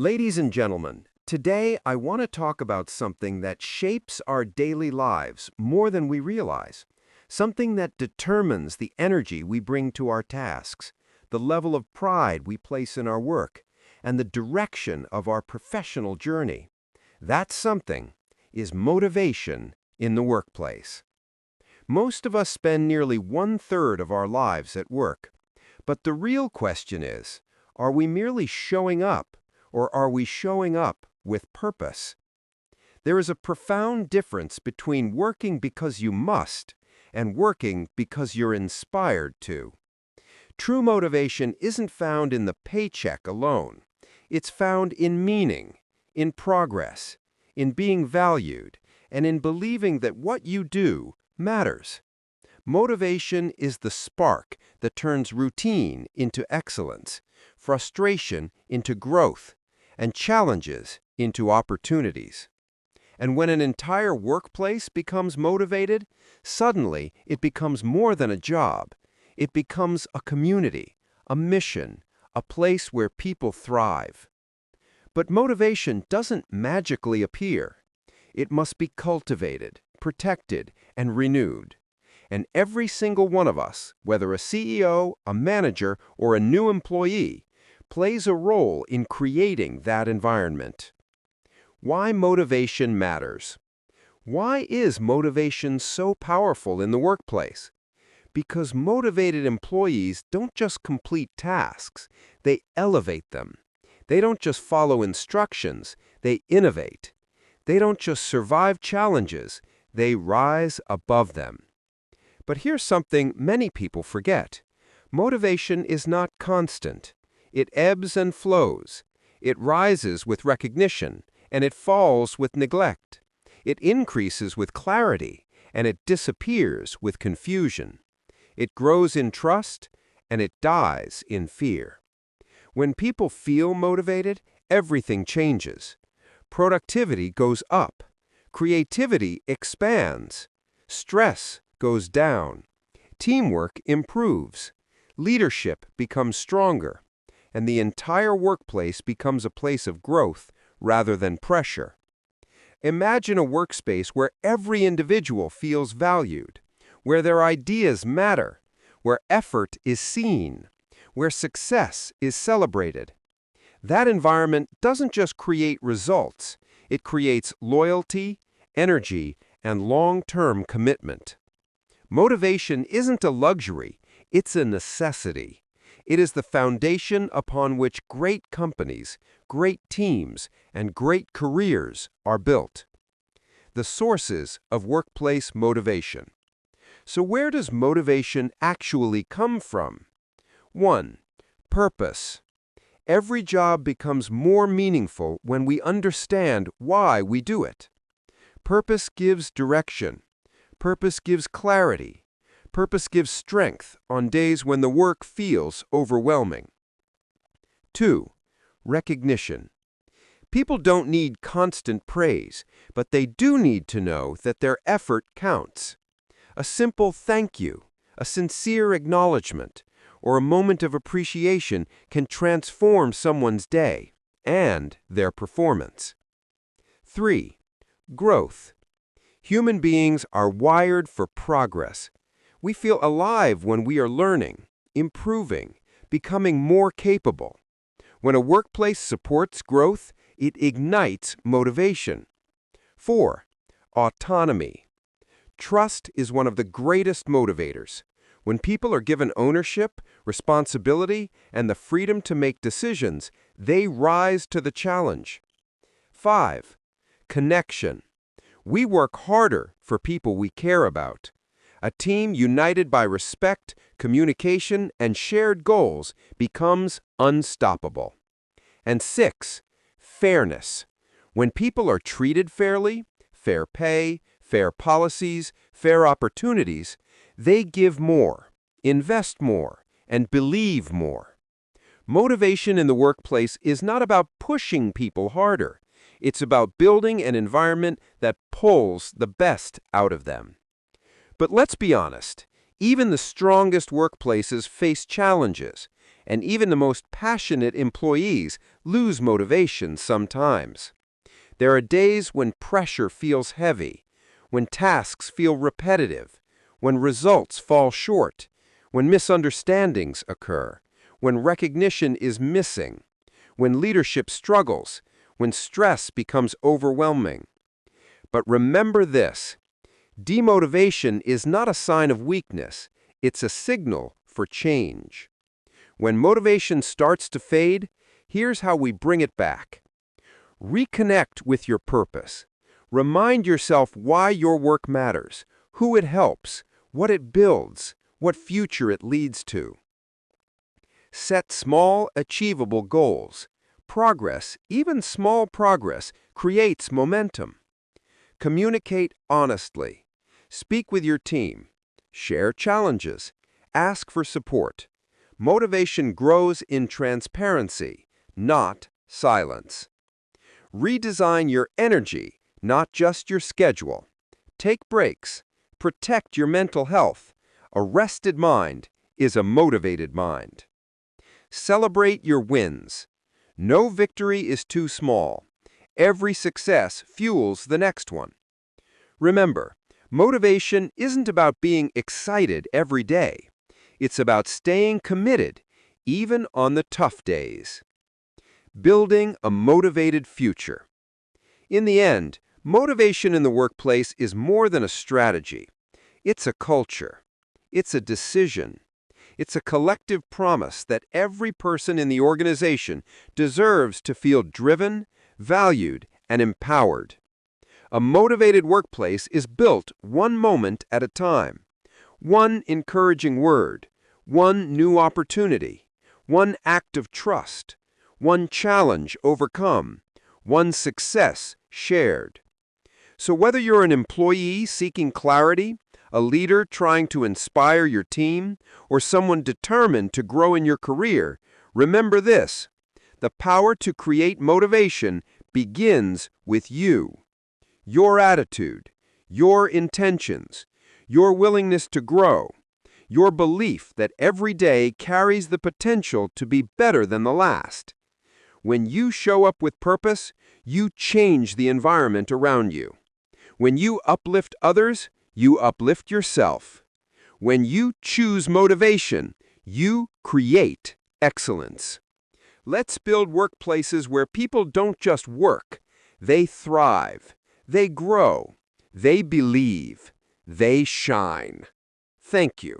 Ladies and gentlemen, today I want to talk about something that shapes our daily lives more than we realize. Something that determines the energy we bring to our tasks, the level of pride we place in our work, and the direction of our professional journey. That something is motivation in the workplace. Most of us spend nearly one-third of our lives at work. But the real question is, are we merely showing up, or are we showing up with purpose? There is a profound difference between working because you must and working because you're inspired to. True motivation isn't found in the paycheck alone. It's found in meaning, in progress, in being valued, and in believing that what you do matters. Motivation is the spark that turns routine into excellence, frustration into growth, and challenges into opportunities. And when an entire workplace becomes motivated, suddenly it becomes more than a job. It becomes a community, a mission, a place where people thrive. But motivation doesn't magically appear. It must be cultivated, protected, and renewed. And every single one of us, whether a CEO, a manager, or a new employee, plays a role in creating that environment. Why motivation matters. Why is motivation so powerful in the workplace? Because motivated employees don't just complete tasks, they elevate them. They don't just follow instructions, they innovate. They don't just survive challenges, they rise above them. But here's something many people forget. Motivation is not constant. It ebbs and flows. It rises with recognition, and it falls with neglect. It increases with clarity, and it disappears with confusion. It grows in trust, and it dies in fear. When people feel motivated, everything changes. Productivity goes up. Creativity expands. Stress goes down. Teamwork improves. Leadership becomes stronger. And the entire workplace becomes a place of growth rather than pressure. Imagine a workspace where every individual feels valued, where their ideas matter, where effort is seen, where success is celebrated. That environment doesn't just create results, it creates loyalty, energy, and long-term commitment. Motivation isn't a luxury, it's a necessity. It is the foundation upon which great companies, great teams, and great careers are built. The sources of workplace motivation. So where does motivation actually come from? 1. Purpose. Every job becomes more meaningful when we understand why we do it. Purpose gives direction. Purpose gives clarity. Purpose gives strength on days when the work feels overwhelming. 2. Recognition. People don't need constant praise, but they do need to know that their effort counts. A simple thank you, a sincere acknowledgement, or a moment of appreciation can transform someone's day and their performance. 3. Growth. Human beings are wired for progress. We feel alive when we are learning, improving, becoming more capable. When a workplace supports growth, it ignites motivation. 4. Autonomy. Trust is one of the greatest motivators. When people are given ownership, responsibility, and the freedom to make decisions, they rise to the challenge. 5. Connection. We work harder for people we care about. A team united by respect, communication, and shared goals becomes unstoppable. And 6. Fairness. When people are treated fairly, fair pay, fair policies, fair opportunities, they give more, invest more, and believe more. Motivation in the workplace is not about pushing people harder. It's about building an environment that pulls the best out of them. But let's be honest, even the strongest workplaces face challenges, And even the most passionate employees lose motivation sometimes. There are days when pressure feels heavy, when tasks feel repetitive, when results fall short, when misunderstandings occur, when recognition is missing, when leadership struggles, when stress becomes overwhelming. But remember this: demotivation is not a sign of weakness, it's a signal for change. When motivation starts to fade, here's how we bring it back. Reconnect with your purpose. Remind yourself why your work matters, who it helps, what it builds, what future it leads to. Set small, achievable goals. Progress, even small progress, creates momentum. Communicate honestly. Speak with your team. Share challenges. Ask for support. Motivation grows in transparency, not silence. Redesign your energy, not just your schedule. Take breaks. Protect your mental health. A rested mind is a motivated mind. Celebrate your wins. No victory is too small. Every success fuels the next one. Remember, motivation isn't about being excited every day. It's about staying committed, even on the tough days. Building a motivated future. In the end, motivation in the workplace is more than a strategy. It's a culture. It's a decision. It's a collective promise that every person in the organization deserves to feel driven, valued, and empowered. A motivated workplace is built one moment at a time. One encouraging word, one new opportunity, one act of trust, one challenge overcome, one success shared. So whether you're an employee seeking clarity, a leader trying to inspire your team, or someone determined to grow in your career, remember this: the power to create motivation begins with you. Your attitude, your intentions, your willingness to grow, your belief that every day carries the potential to be better than the last. When you show up with purpose, you change the environment around you. When you uplift others, you uplift yourself. When you choose motivation, you create excellence. Let's build workplaces where people don't just work, they thrive, they grow, they believe, they shine. Thank you.